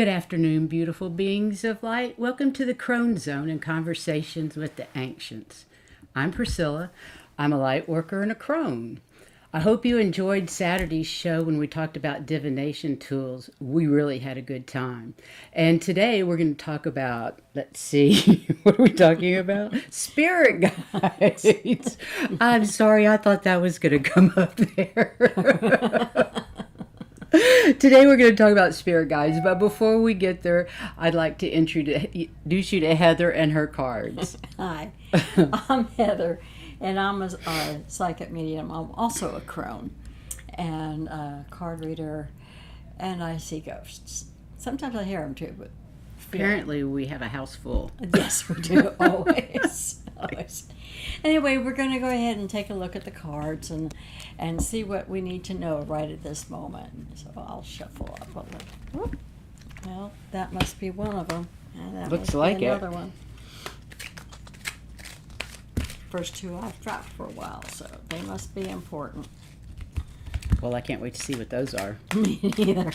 Good afternoon, beautiful beings of light. Welcome to the Crone Zone and Conversations with the Ancients. I'm Priscilla. I'm a light worker and a crone. I hope you enjoyed Saturday's show when we talked about divination tools. We really had a good time. And today we're going to talk about, let's see, what are we talking about? Spirit guides. I'm sorry, I thought that was going to come up there. Today we're going to talk about spirit guides, but before we get there, I'd like to introduce you to Heather and her cards. Hi, I'm Heather, and I'm a psychic medium. I'm also a crone and a card reader, and I see ghosts. Sometimes I hear them too, but apparently we have a house full. Yes, we do, always. Always. Anyway, we're going to go ahead and take a look at the cards and see what we need to know right at this moment. So I'll shuffle up a little. Well, that must be one of them. And that Looks must like be it. another one. First two I've dropped for a while, so they must be important. Well, I can't wait to see what those are. Me neither.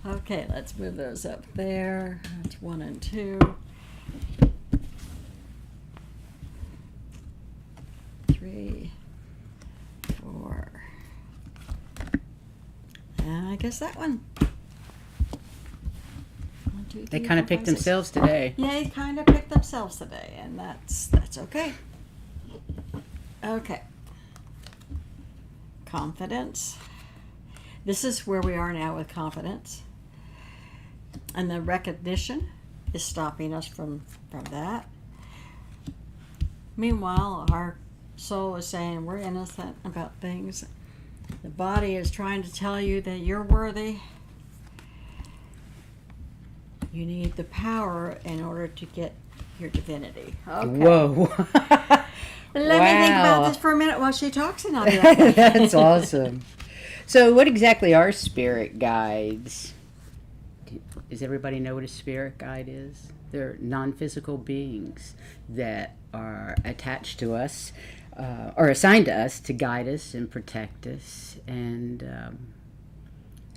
Okay, let's move those up there. That's 1 and 2. 3, 4. And I guess that one. 1, 2, 3, They kind of 4, picked 5, 6. themselves today. Yeah, they kind of picked themselves today, and that's okay. Okay. Confidence. This is where we are now with confidence. And the recognition is stopping us from that. Meanwhile, our soul is saying we're innocent about things. The body is trying to tell you that you're worthy. You need the power in order to get your divinity. Okay. Whoa. Let me think about this for a minute while she talks, and I'll be right back. That's awesome. So what exactly are spirit guides? Does everybody know what a spirit guide is? They're non-physical beings that are attached to us or assigned to us to guide us and protect us and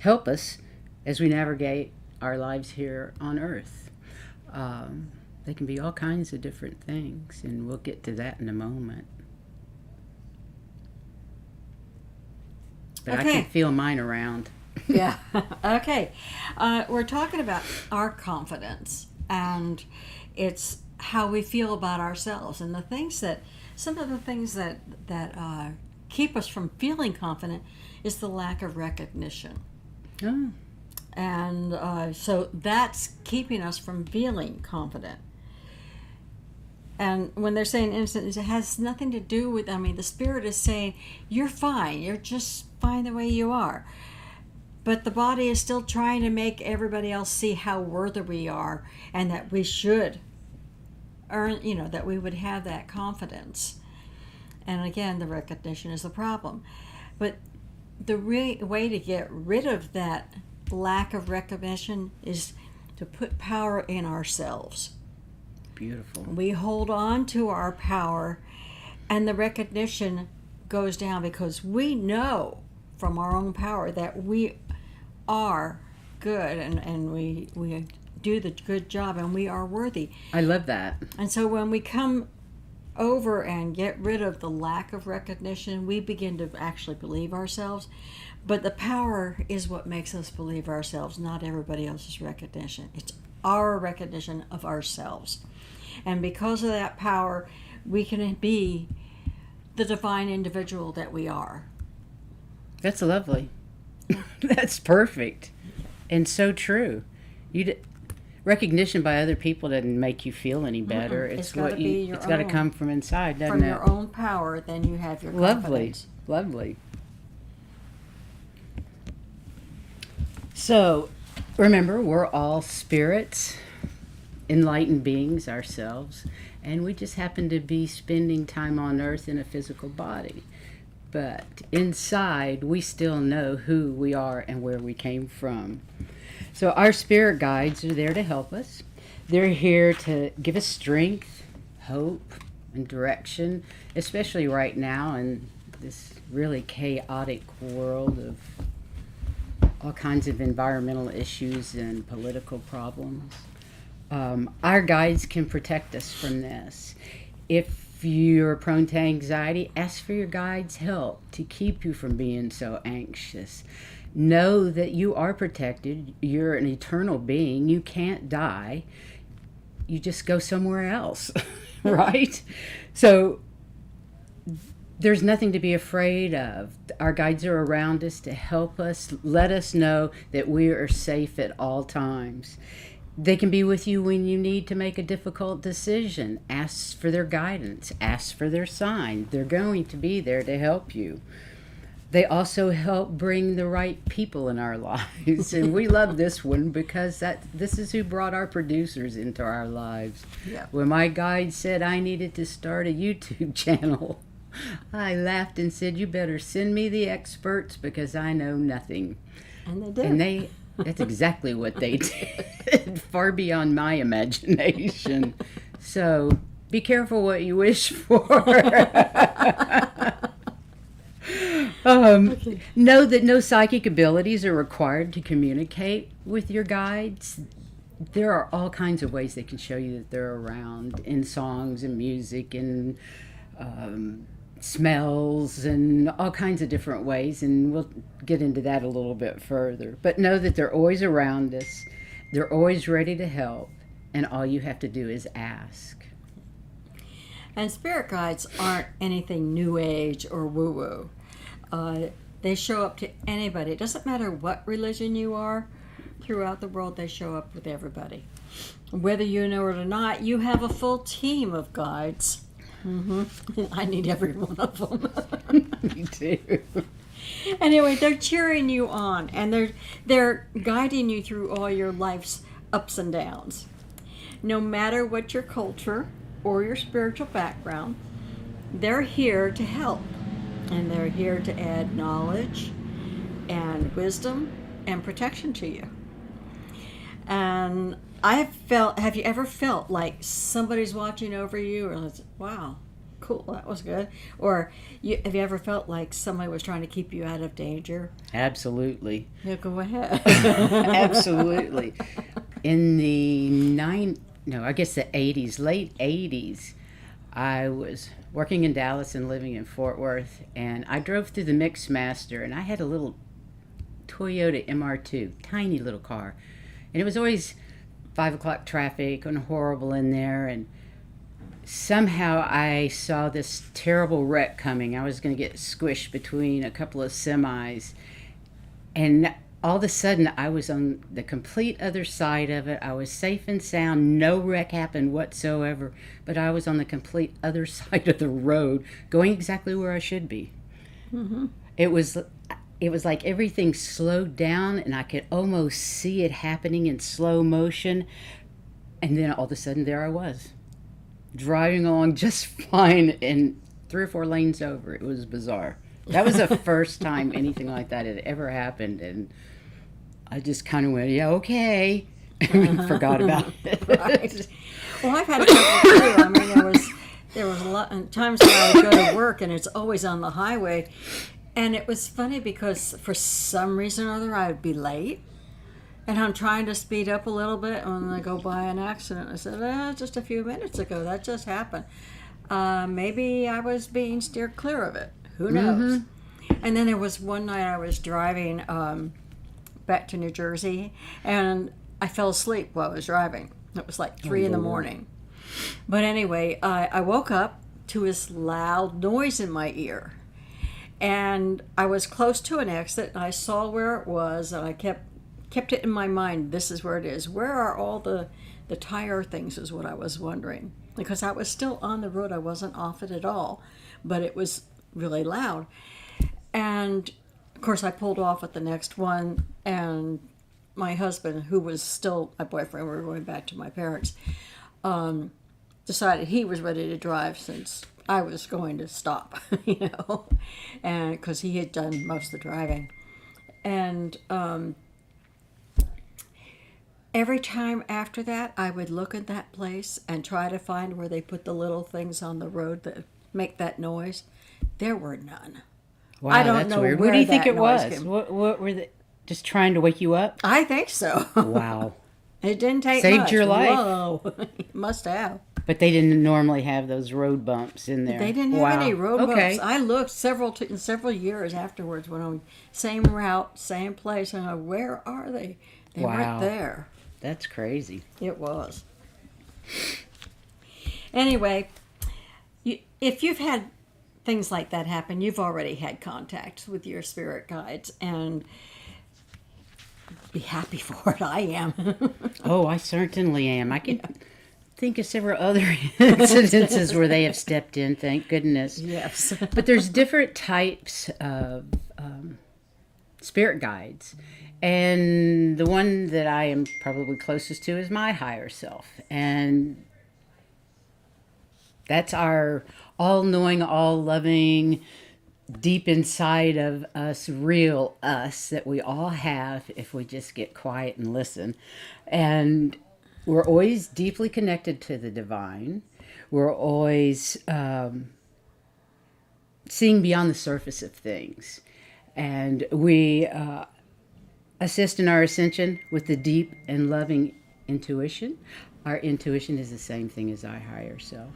help us as we navigate our lives here on Earth. They can be all kinds of different things, and we'll get to that in a moment. But Okay. I can feel mine around. Yeah. Okay. We're talking about our confidence, and it's how we feel about ourselves, and some of the things that keep us from feeling confident is the lack of recognition. Oh. And so that's keeping us from feeling confident. And when they're saying innocent, it has nothing to do with, the spirit is saying, you're fine. You're just fine the way you are. But the body is still trying to make everybody else see how worthy we are and that we should earn, that we would have that confidence. And again, the recognition is the problem. But the real way to get rid of that lack of recognition is to put power in ourselves. Beautiful. We hold on to our power, and the recognition goes down because we know from our own power that we are good and we do the good job and we are worthy. I love that. And so when we come over and get rid of the lack of recognition, we begin to actually believe ourselves. But the power is what makes us believe ourselves, not everybody else's recognition. It's our recognition of ourselves. And because of that power, we can be the divine individual that we are. That's lovely. That's perfect. And so true. Recognition by other people doesn't make you feel any better. It's got to come from inside, doesn't from it? your own power, then you have your confidence. Lovely. So, remember, we're all spirits, enlightened beings ourselves, and we just happen to be spending time on Earth in a physical body. But inside, we still know who we are and where we came from. So our spirit guides are there to help us. They're here to give us strength, hope, and direction, especially right now in this really chaotic world of all kinds of environmental issues and political problems. Our guides can protect us from this. If you're prone to anxiety, ask for your guides' help to keep you from being so anxious. Know that you are protected. You're an eternal being. You can't die. You just go somewhere else, right? So there's nothing to be afraid of. Our guides are around us to help us, let us know that we are safe at all times. They can be with you when you need to make a difficult decision. Ask for their guidance. Ask for their sign. They're going to be there to help you. They also help bring the right people in our lives. And we love this one because this is who brought our producers into our lives. Yeah. When my guide said I needed to start a YouTube channel, I laughed and said, you better send me the experts because I know nothing. And they did. And that's exactly what they did, far beyond my imagination. So be careful what you wish for. Okay. Know that no psychic abilities are required to communicate with your guides. There are all kinds of ways they can show you that they're around in songs and music and smells and all kinds of different ways, and we'll get into that a little bit further. But know that they're always around us. They're always ready to help, and all you have to do is ask. And spirit guides aren't anything new age or woo-woo. They show up to anybody. It doesn't matter what religion you are. Throughout the world, they show up with everybody. Whether you know it or not, you have a full team of guides. I need every one of them. Me too. Anyway, they're cheering you on, and they're guiding you through all your life's ups and downs. No matter what your culture or your spiritual background, they're here to help, and they're here to add knowledge and wisdom and protection to you. And have you ever felt like somebody's watching over you, or wow, cool, that was good? Or have you ever felt like somebody was trying to keep you out of danger? Absolutely. Yeah, go ahead. Absolutely. In the the 80s, late 80s, I was working in Dallas and living in Fort Worth, and I drove through the Mixmaster, and I had a little Toyota MR2, tiny little car, and it was always 5 o'clock traffic and horrible in there, and somehow I saw this terrible wreck coming. I was going to get squished between a couple of semis, and all of a sudden I was on the complete other side of it. I was safe and sound. No wreck happened whatsoever, but I was on the complete other side of the road, going exactly where I should be. Mm-hmm. It was like everything slowed down, and I could almost see it happening in slow motion. And then all of a sudden, there I was, driving along just fine, and 3 or 4 lanes over. It was bizarre. That was the first time anything like that had ever happened, and I just kind of went, yeah, okay, and forgot about it. Right. Well, I've had a couple too. I mean, there was a lot of times when I would go to work, and it's always on the highway. And it was funny because for some reason or other I would be late, and I'm trying to speed up a little bit, and then I go by an accident. I said, just a few minutes ago, that just happened. Maybe I was being steered clear of it. Who knows? Mm-hmm. And then there was one night I was driving back to New Jersey, and I fell asleep while I was driving. It was like 3 in the morning. But anyway, I woke up to this loud noise in my ear. And I was close to an exit, and I saw where it was, and I kept it in my mind. This is where it is. Where are all the tire things is what I was wondering. Because I was still on the road. I wasn't off it at all. But it was really loud. And, of course, I pulled off at the next one, and my husband, who was still my boyfriend, we were going back to my parents, decided he was ready to drive since I was going to stop, and because he had done most of the driving. And every time after that, I would look at that place and try to find where they put the little things on the road that make that noise. There were none. Wow, I don't that's know weird. where What do you think that it noise was? came. What were the? Just trying to wake you up? I think so. Wow. It didn't take Saved much. your life. Whoa. Must have. But they didn't normally have those road bumps in there. They didn't have Wow. any road Okay. bumps. I looked in several years afterwards when I'm same route, same place, and I where are they? They Wow. weren't there. That's crazy. It was. Anyway, if you've had things like that happen, you've already had contact with your spirit guides, and be happy for it. I am. Oh, I certainly am. I can think of several other incidences where they have stepped in, thank goodness. Yes. But there's different types of spirit guides. And the one that I am probably closest to is my higher self. And that's our all-knowing, all-loving, deep inside of us, real us that we all have if we just get quiet and listen. And we're always deeply connected to the divine. We're always seeing beyond the surface of things. And we assist in our ascension with the deep and loving intuition. Our intuition is the same thing as our higher self.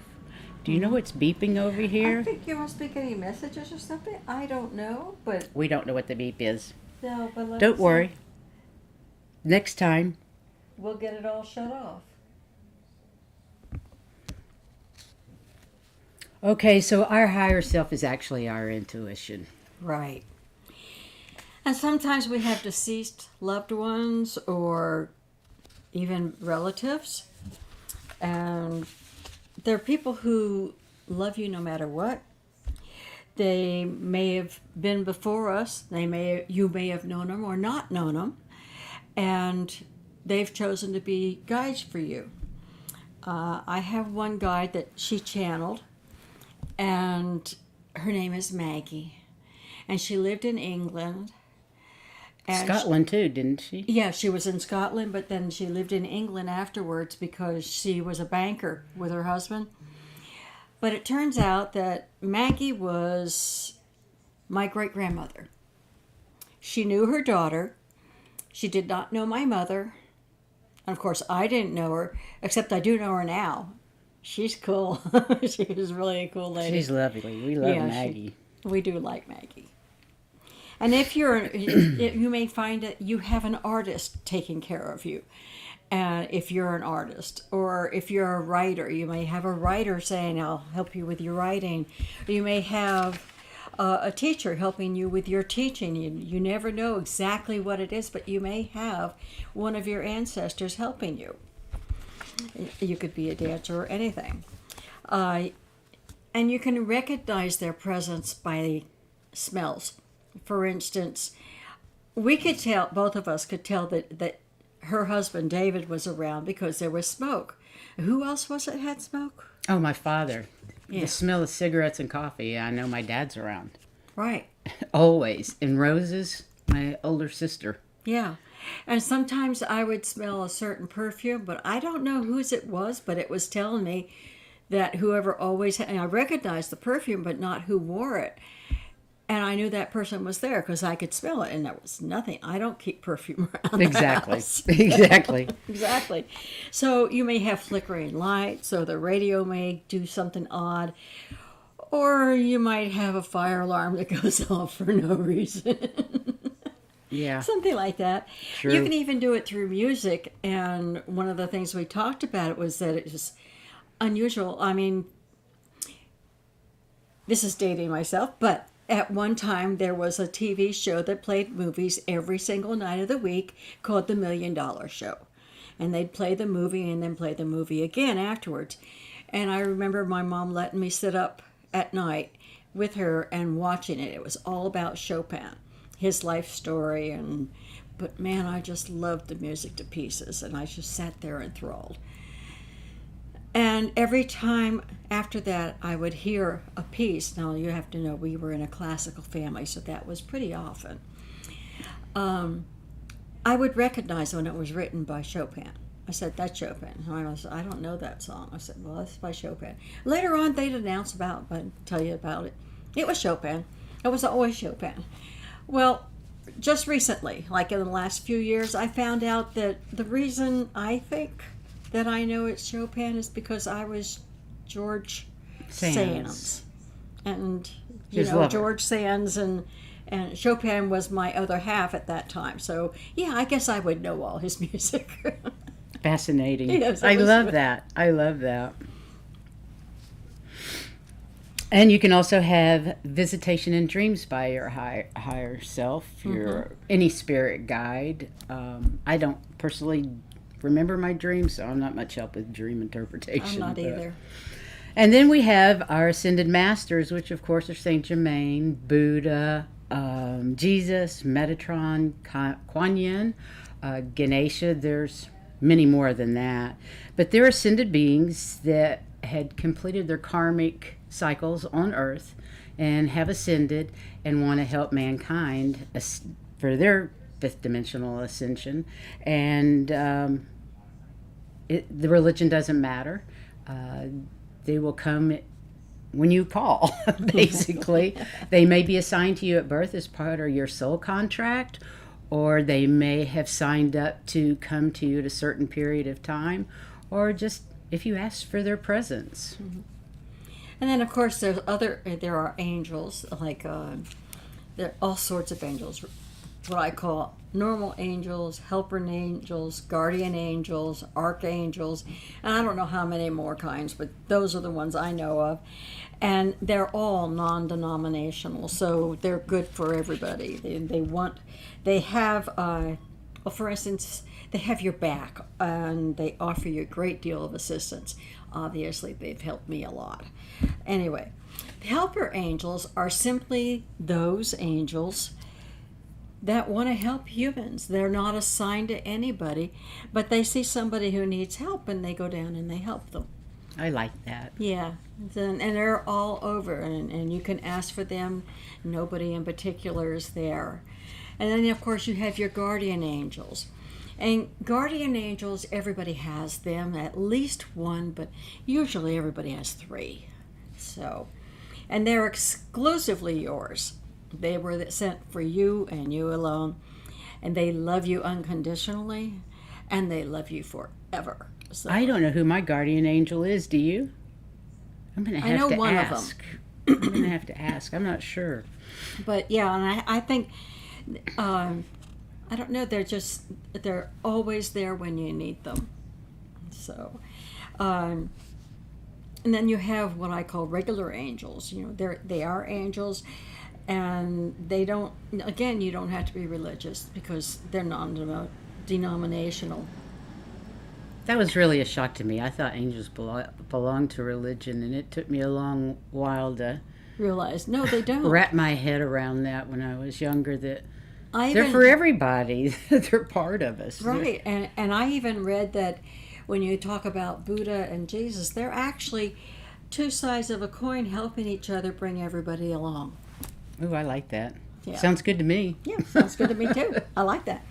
Do you know what's beeping over I here? think you want to speak any messages or something. I don't know, but We don't know what the beep is. no. But let's Don't worry. Next time. We'll get it all shut off. Okay, so our higher self is actually our intuition. Right. And sometimes we have deceased loved ones or even relatives. And they're people who love you no matter what. They may have been before us. You may have known them or not known them. And they've chosen to be guides for you. I have one guide that she channeled, and her name is Maggie. And she lived in England. And Scotland too, didn't she? yeah, she was in Scotland, but then she lived in England afterwards because she was a banker with her husband. But it turns out that Maggie was my great-grandmother. She knew her daughter. She did not know my mother. And of course, I didn't know her, except I do know her now. She's cool. She was really a cool lady. She's lovely. We love Yeah, Maggie. We do like Maggie. And if you may find that you have an artist taking care of you. And if you're an artist, or if you're a writer, you may have a writer saying, I'll help you with your writing. Or you may have a teacher helping you with your teaching. You never know exactly what it is, but you may have one of your ancestors helping you. You could be a dancer or anything. And you can recognize their presence by smells. For instance, we could tell, both of us could tell that her husband David was around because there was smoke. Who else was it had smoke? Oh, my father. Yeah. The smell of cigarettes and coffee. I know my dad's around. Right. Always. And Roses, my older sister. Yeah. And sometimes I would smell a certain perfume, but I don't know whose it was, but it was telling me that whoever always had, and I recognized the perfume, but not who wore it. And I knew that person was there because I could smell it, and there was nothing. I don't keep perfume around Exactly. the house. Exactly. Exactly. So you may have flickering lights, so the radio may do something odd, or you might have a fire alarm that goes off for no reason. Yeah. Something like that. True. You can even do it through music, and one of the things we talked about it was that it was unusual. I mean, this is dating myself, but at one time there was a TV show that played movies every single night of the week called The $1 Million Show. And they'd play the movie and then play the movie again afterwards. And I remember my mom letting me sit up at night with her and watching it. It was all about Chopin, his life story, but man, I just loved the music to pieces, and I just sat there enthralled. And every time after that, I would hear a piece. Now, you have to know we were in a classical family, so that was pretty often. I would recognize when it was written by Chopin. I said, that's Chopin. And I said, I don't know that song. I said, well, that's by Chopin. Later on, they'd tell you about it. It was Chopin. It was always Chopin. Well, just recently, like in the last few years, I found out that the reason I think that I know it's Chopin is because I was George Sands. And, His lover. George Sands and Chopin was my other half at that time. So, yeah, I guess I would know all his music. Fascinating. Yes, I love that. I love that. And you can also have visitation in dreams by your higher self, your any spirit guide. I don't personally remember my dreams, so I'm not much help with dream interpretation. I'm not either. And then we have our ascended masters, which of course are Saint Germain, Buddha, Jesus, Metatron, Kuan Yin, Ganesha. There's many more than that. But they're ascended beings that had completed their karmic cycles on Earth and have ascended and want to help mankind for their fifth dimensional ascension. And the religion doesn't matter. They will come when you call, basically. They may be assigned to you at birth as part of your soul contract, or they may have signed up to come to you at a certain period of time, or just if you ask for their presence. Mm-hmm. And then, of course, there are angels, like there are all sorts of angels, what I call normal angels, helper angels, guardian angels, archangels, and I don't know how many more kinds, but those are the ones I know of. And they're all non-denominational, so they're good for everybody. They have, for instance, they have your back, and they offer you a great deal of assistance. Obviously, they've helped me a lot. Anyway, the helper angels are simply those angels that want to help humans. They're not assigned to anybody, but they see somebody who needs help, and they go down and they help them. I like that. Yeah, and they're all over, and you can ask for them. Nobody in particular is there. And then, of course, you have your guardian angels. And guardian angels, everybody has them, at least one, but usually everybody has three. So, and they're exclusively yours. They were sent for you and you alone. And they love you unconditionally, and they love you forever. So, I don't know who my guardian angel is. Do you? I'm going to have to ask. I know one of them. I'm going to have to ask. I'm not sure. But yeah, and I think, I don't know, they're always there when you need them. So, and then you have what I call regular angels. They are angels, and they don't, again, you don't have to be religious because they're non-denominational. That was really a shock to me. I thought angels belonged to religion, and it took me a long while to Realize, no, they don't. wrap my head around that when I was younger, that they're They're for everybody. They're part of us. Right, and I even read that when you talk about Buddha and Jesus, they're actually two sides of a coin helping each other bring everybody along. Ooh, I like that. Yeah. Sounds good to me. Yeah, sounds good to me too. I like that.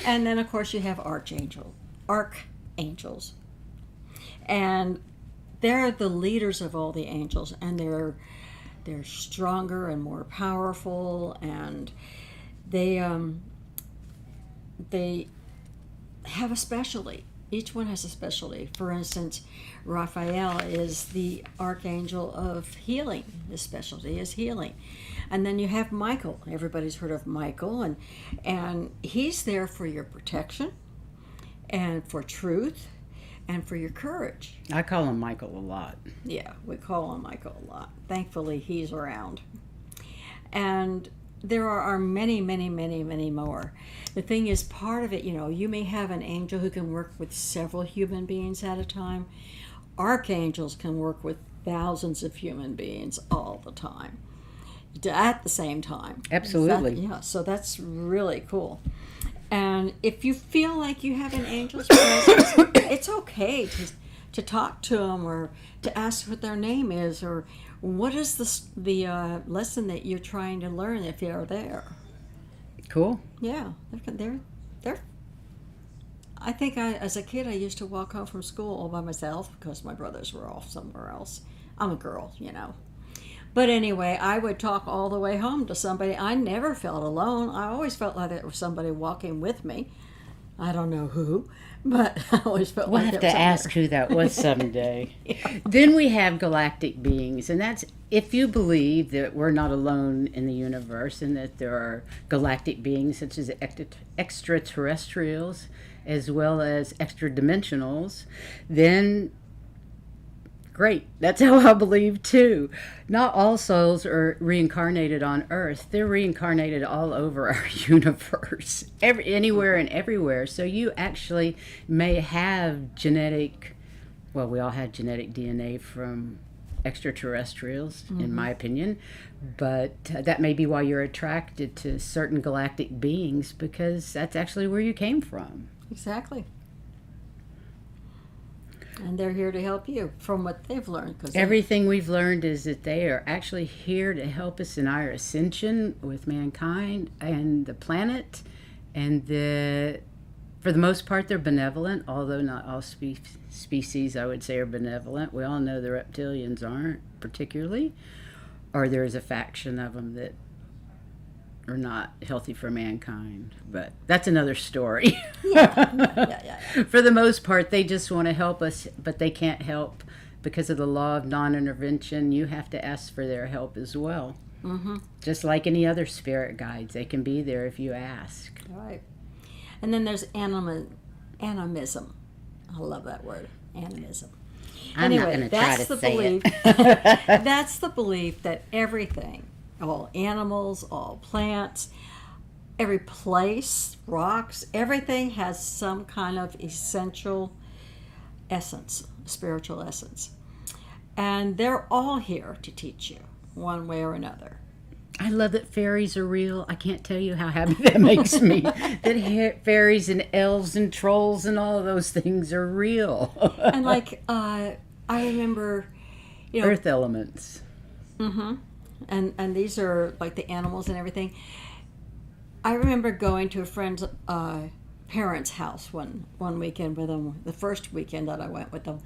And then, of course, you have archangels. And they're the leaders of all the angels, and they're stronger and more powerful, and they have a specialty. Each one has a specialty. For instance, Raphael is the archangel of healing. His specialty is healing. And then you have Michael. Everybody's heard of Michael, and he's there for your protection and for truth and for your courage. I call him Michael a lot. Yeah, we call him Michael a lot. Thankfully, he's around. And there are many, many, many, many more. The thing is, part of it, you may have an angel who can work with several human beings at a time. Archangels can work with thousands of human beings all the time, at the same time. Absolutely. So that's really cool. And if you feel like you have an angel's presence, it's okay to talk to them or to ask what their name is or what is the lesson that you're trying to learn if they're there. Cool. Yeah, they're. I think as a kid, I used to walk home from school all by myself because my brothers were off somewhere else. I'm a girl, But anyway, I would talk all the way home to somebody. I never felt alone. I always felt like there was somebody walking with me. I don't know who, but I always felt We'll like have there to was ask who that was someday. Yeah. Then we have galactic beings, and that's if you believe that we're not alone in the universe and that there are galactic beings such as extraterrestrials as well as extra dimensionals, then great. That's how I believe too. Not all souls are reincarnated on Earth. They're reincarnated all over our universe, anywhere and everywhere. So you actually may have genetic, well, we all have genetic DNA from extraterrestrials, in my opinion. But that may be why you're attracted to certain galactic beings, because that's actually where you came from. Exactly. And they're here to help you from what they've learned. Everything we've learned is that they are actually here to help us in our ascension with mankind and the planet. And for the most part, they're benevolent, although not all species, I would say, are benevolent. We all know the reptilians aren't, particularly. Or there's a faction of them that are not healthy for mankind, but that's another story. Yeah. For the most part, they just want to help us, but they can't help because of the law of non-intervention. You have to ask for their help as well. Mm-hmm. Just like any other spirit guides, they can be there if you ask. Right. And then there's animism. I love that word, animism. I'm not going to try to say it. That's the belief that everything, all animals, all plants, every place, rocks, everything has some kind of essential essence, spiritual essence. And they're all here to teach you one way or another. I love that fairies are real. I can't tell you how happy that makes me. That fairies and elves and trolls and all of those things are real. And like, I remember, Earth elements. Mm-hmm. And these are like the animals and everything. I remember going to a friend's parents' house one weekend with them, the first weekend that I went with them.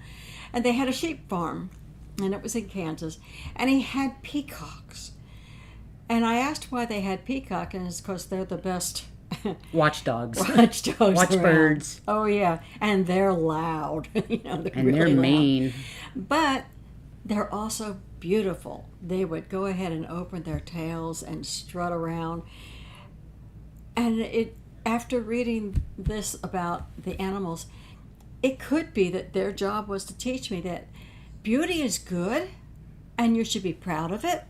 And they had a sheep farm, and it was in Kansas. And he had peacocks. And I asked why they had peacock, and it's because they're the best watchdogs. Watchbirds. Oh, yeah. And they're loud. They're and really they're loud. mean. But they're also beautiful. They would go ahead and open their tails and strut around. And after reading this about the animals, it could be that their job was to teach me that beauty is good and you should be proud of it.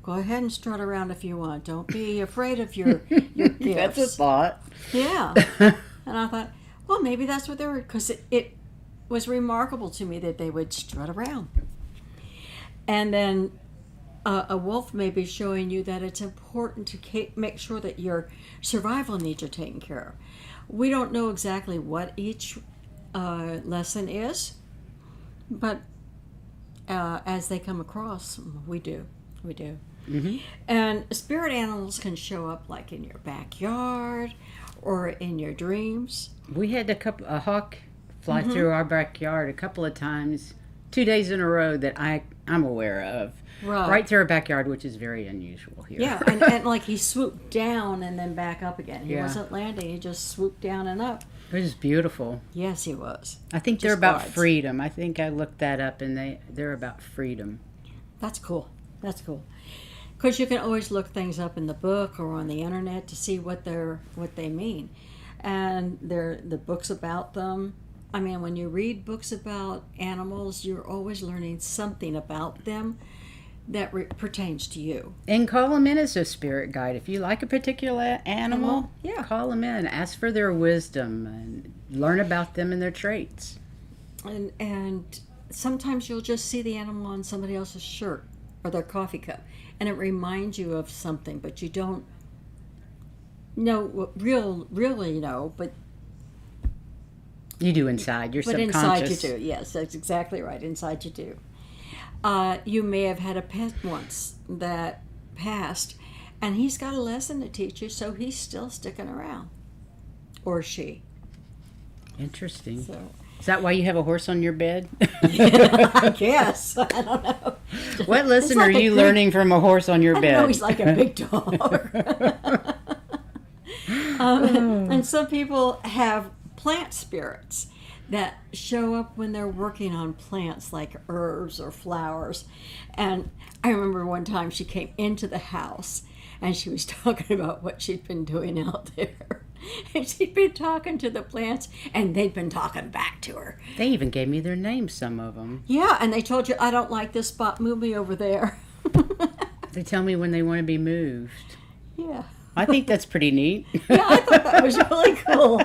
Go ahead and strut around if you want. Don't be afraid of your gifts. That's a thought. Yeah. And I thought, well, maybe that's what they were, because it was remarkable to me that they would strut around. And then a wolf may be showing you that it's important to make sure that your survival needs are taken care of. We don't know exactly what each lesson is, but as they come across, we do. Mm-hmm. And spirit animals can show up like in your backyard or in your dreams. We had a hawk fly through our backyard a couple of times, 2 days in a row that I'm aware of. Right through our backyard, which is very unusual here. Yeah, and like he swooped down and then back up again. He Yeah. wasn't landing, he just swooped down and up. It was beautiful. Yes, he was. I think Just they're about odds. freedom. I think I looked that up, and they're about freedom. That's cool. Because you can always look things up in the book or on the internet to see what they mean. And the books about them. I mean, when you read books about animals, you're always learning something about them that pertains to you. And call them in as a spirit guide. If you like a particular animal, Yeah. call them in. Ask for their wisdom and learn about them and their traits. And sometimes you'll just see the animal on somebody else's shirt or their coffee cup, and it reminds you of something, but you don't know really know, but You do inside. You're but subconscious. inside you do. Yes, that's exactly right. Inside you do. You may have had a pet once that passed, and he's got a lesson to teach you, so he's still sticking around, or she. Interesting. So, Is that why you have a horse on your bed? I guess. I don't know. What lesson are you learning from a horse on your I bed? know he's like a big dog. And some people have plant spirits that show up when they're working on plants like herbs or flowers. And I remember one time she came into the house and she was talking about what she'd been doing out there. And she'd been talking to the plants and they'd been talking back to her. They even gave me their names, some of them. Yeah, and they told you, I don't like this spot, move me over there. They tell me when they want to be moved. Yeah. I think that's pretty neat. Yeah, I thought that was really cool.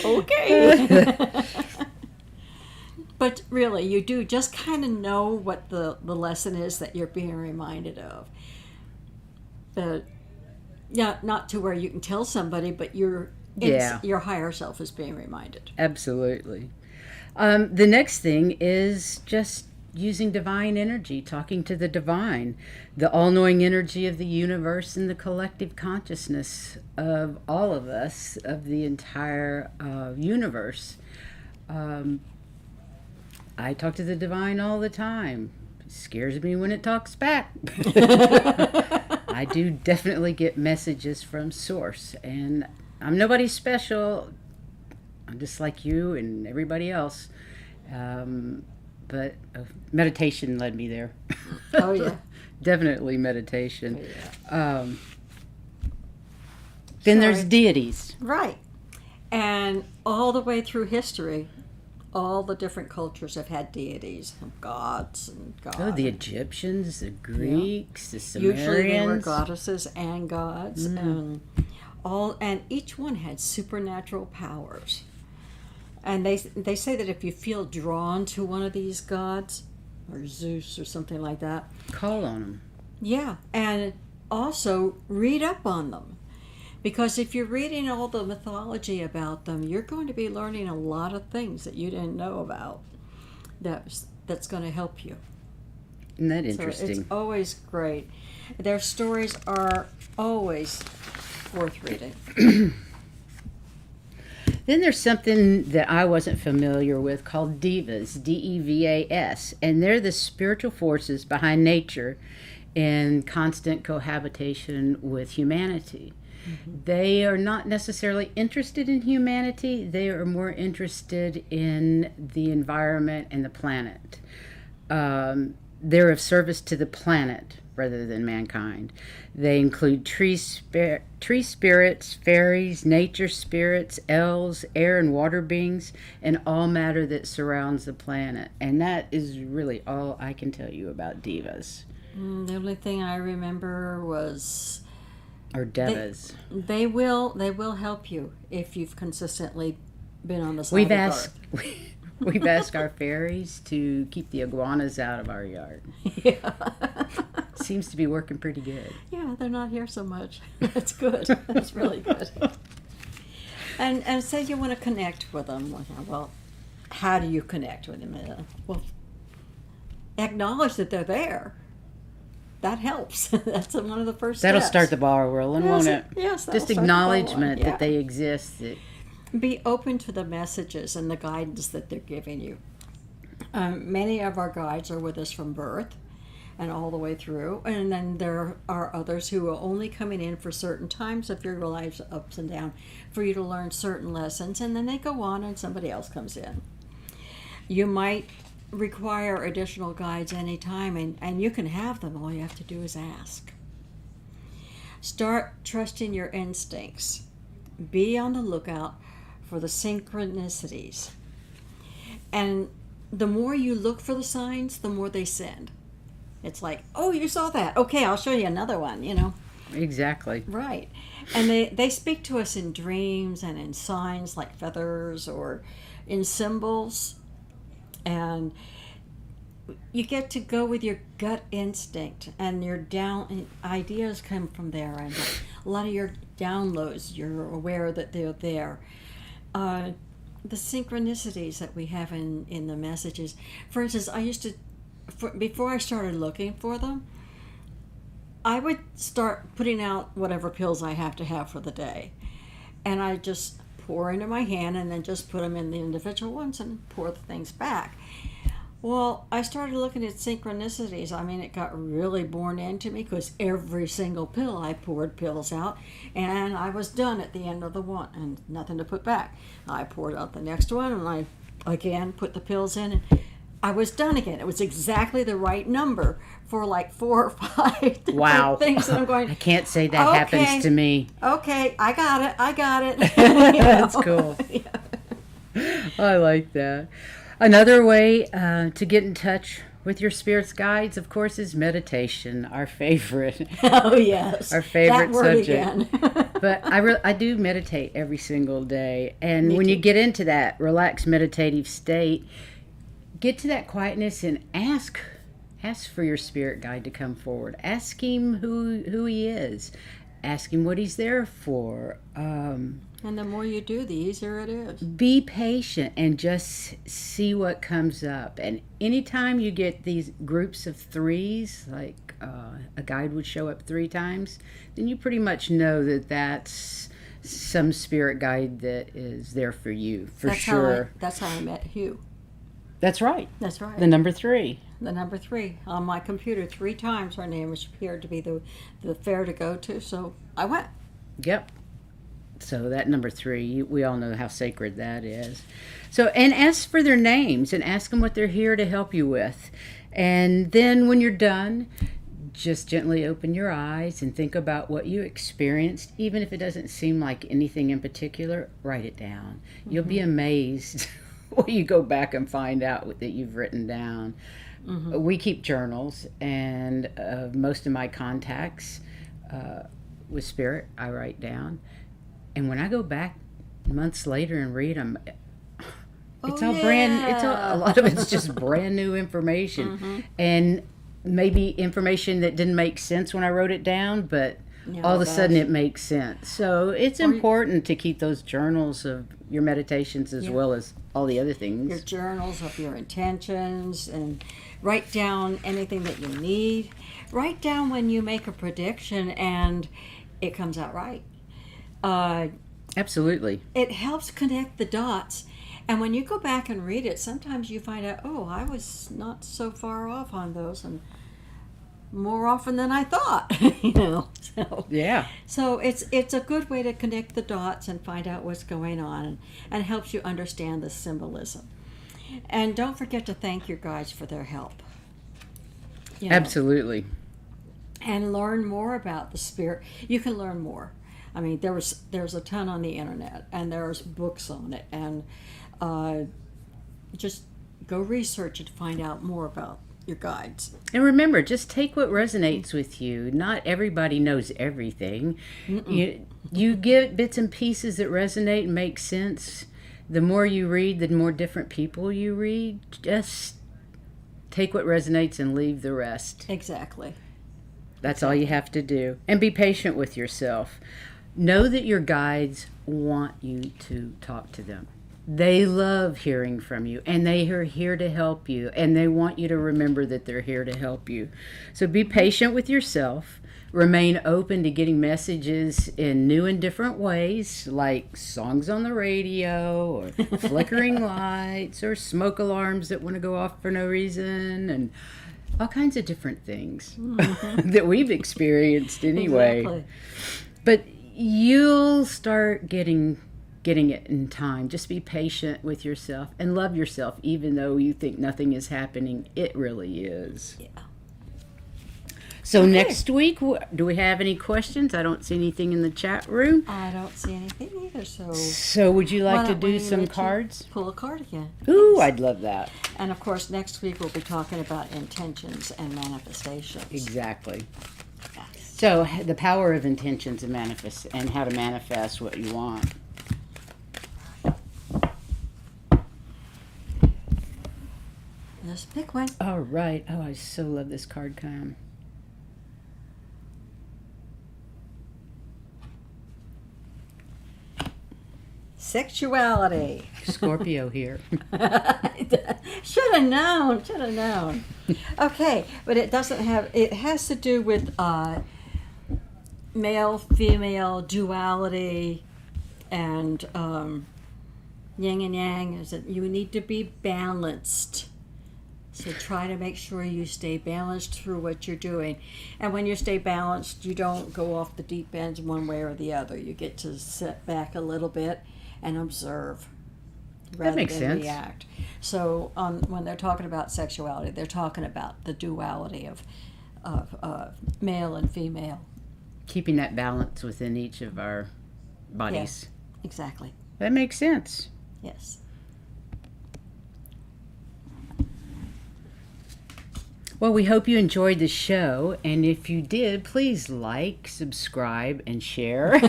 Okay. But really, you do just kind of know what the lesson is that you're being reminded of. Yeah, not to where you can tell somebody, but your higher self is being reminded. Absolutely. The next thing is just using divine energy, talking to the divine, the all-knowing energy of the universe and the collective consciousness of all of us, of the entire universe. I talk to the divine all the time. It scares me when it talks back. I do definitely get messages from Source, and I'm nobody special. I'm just like you and everybody else. But meditation led me there. Oh, yeah. Definitely meditation. Then there's deities. Right. And all the way through history, all the different cultures have had deities, gods and gods. Oh, the Egyptians, the Greeks, the Sumerians. Usually they were goddesses and gods, and each one had supernatural powers. And they say that if you feel drawn to one of these gods, or Zeus or something like that, call on them. Yeah, and also read up on them. Because if you're reading all the mythology about them, you're going to be learning a lot of things that you didn't know about. That's going to help you. Isn't that interesting? So it's always great. Their stories are always worth reading. Then there's something that I wasn't familiar with called Divas, D-E-V-A-S, and they're the spiritual forces behind nature in constant cohabitation with humanity. Mm-hmm. They are not necessarily interested in humanity. They are more interested in the environment and the planet. They're of service to the planet rather than mankind. They include tree spirits, fairies, nature spirits, elves, air and water beings, and all matter that surrounds the planet. And that is really all I can tell you about divas. The only thing I remember was... Or devas. They will help you if you've consistently been on the side of Earth. We've asked our fairies to keep the iguanas out of our yard. Yeah. Seems to be working pretty good. Yeah, they're not here so much. That's good. That's really good. And say you want to connect with them. Well, how do you connect with them? Well, acknowledge that they're there. That helps. That's one of the first steps. That'll start the ball rolling, won't it? Yes. Just acknowledgement that they exist. Be open to the messages and the guidance that they're giving you. Many of our guides are with us from birth and all the way through. And then there are others who are only coming in for certain times of your life's ups and downs for you to learn certain lessons. And then they go on and somebody else comes in. You might require additional guides anytime, and you can have them. All you have to do is ask. Start trusting your instincts. Be on the lookout for the synchronicities. And the more you look for the signs, the more they send. It's like, oh, you saw that. Okay, I'll show you another one, Exactly. Right. And they speak to us in dreams and in signs like feathers or in symbols. And you get to go with your gut instinct, and your ideas come from there, and a lot of your downloads, you're aware that they're there. The synchronicities that we have in the messages. For instance, before I started looking for them, I would start putting out whatever pills I have to have for the day. And I just pour into my hand and then just put them in the individual ones and pour the things back. Well, I started looking at synchronicities. I mean, it got really born into me because every single pill I poured pills out, and I was done at the end of the one and nothing to put back. I poured out the next one, and I again put the pills in, and I was done again. It was exactly the right number for like 4 or 5 different Wow. things. And I'm going, I can't say that okay, happens to me. Okay, I got it. That's cool. Yeah. I like that. Another way to get in touch with your spirit's guides, of course, is meditation, our favorite. Oh, yes. Our favorite that word subject. Again. But I do meditate every single day. And Me when you too. get into that relaxed meditative state, get to that quietness and ask for your spirit guide to come forward. Ask him who he is. Ask him what he's there for. And the more you do, the easier it is. Be patient and just see what comes up. And anytime you get these groups of threes, like a guide would show up 3 times, then you pretty much know that that's some spirit guide that is there for you, sure. That's how I met Hugh. That's right. That's right. The number 3. The number 3 on my computer 3 times. Her name was appeared to be the fair to go to, so I went. Yep. So that number 3, we all know how sacred that is. So, and ask for their names and ask them what they're here to help you with. And then when you're done, just gently open your eyes and think about what you experienced. Even if it doesn't seem like anything in particular, write it down. You'll be amazed when you go back and find out that you've written down. We keep journals, and most of my contacts with spirit, I write down. And when I go back months later and read them, it's a lot of it's just brand new information. And maybe information that didn't make sense when I wrote it down, but all of a sudden it makes sense. So it's important to keep those journals of your meditations as well as all the other things. Your journals of your intentions, and write down anything that you need. Write down when you make a prediction and it comes out right. Absolutely. It helps connect the dots. And when you go back and read it, sometimes you find out, oh, I was not so far off on those, and more often than I thought. So, yeah. So it's a good way to connect the dots and find out what's going on, and helps you understand the symbolism. And don't forget to thank your guides for their help. Absolutely. And learn more about the spirit. You can learn more. I mean, there's a ton on the internet, and there's books on it, and just go research and find out more about your guides. And remember, just take what resonates with you. Not everybody knows everything. You get bits and pieces that resonate and make sense. The more you read, the more different people you read. Just take what resonates and leave the rest. Exactly. That's all you have to do. And be patient with yourself. Know that your guides want you to talk to them. They love hearing from you, and they are here to help you, and they want you to remember that they're here to help you. So be patient with yourself. Remain open to getting messages in new and different ways, like songs on the radio, or flickering lights, or smoke alarms that want to go off for no reason, and all kinds of different things that we've experienced anyway. Exactly. But you'll start getting it in time. Just be patient with yourself and love yourself, even though you think nothing is happening. It really is. Yeah. So next week, do we have any questions? I don't see anything in the chat room. I don't see anything either, So would you like to do some cards? Pull a card again. Ooh, Yes. I'd love that. And of course, next week we'll be talking about intentions and manifestations. Exactly. Yes. So the power of intentions and how to manifest what you want. Just pick one. All right. Oh, I so love this card, Cam. Sexuality. Scorpio here. Should have known. Okay, but it has to do with male, female, duality, And yin and yang is that you need to be balanced. So try to make sure you stay balanced through what you're doing. And when you stay balanced, you don't go off the deep ends one way or the other. You get to sit back a little bit and observe rather makes than sense. react. So when they're talking about sexuality, they're talking about the duality of male and female. Keeping that balance within each of our bodies. Yes, exactly. That makes sense. Yes. Well, we hope you enjoyed the show, and if you did, please like, subscribe, and share.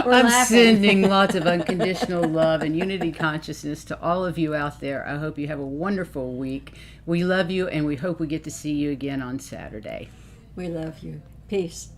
I'm sending lots of unconditional love and unity consciousness to all of you out there. I hope you have a wonderful week. We love you, and we hope we get to see you again on Saturday. We love you. Peace.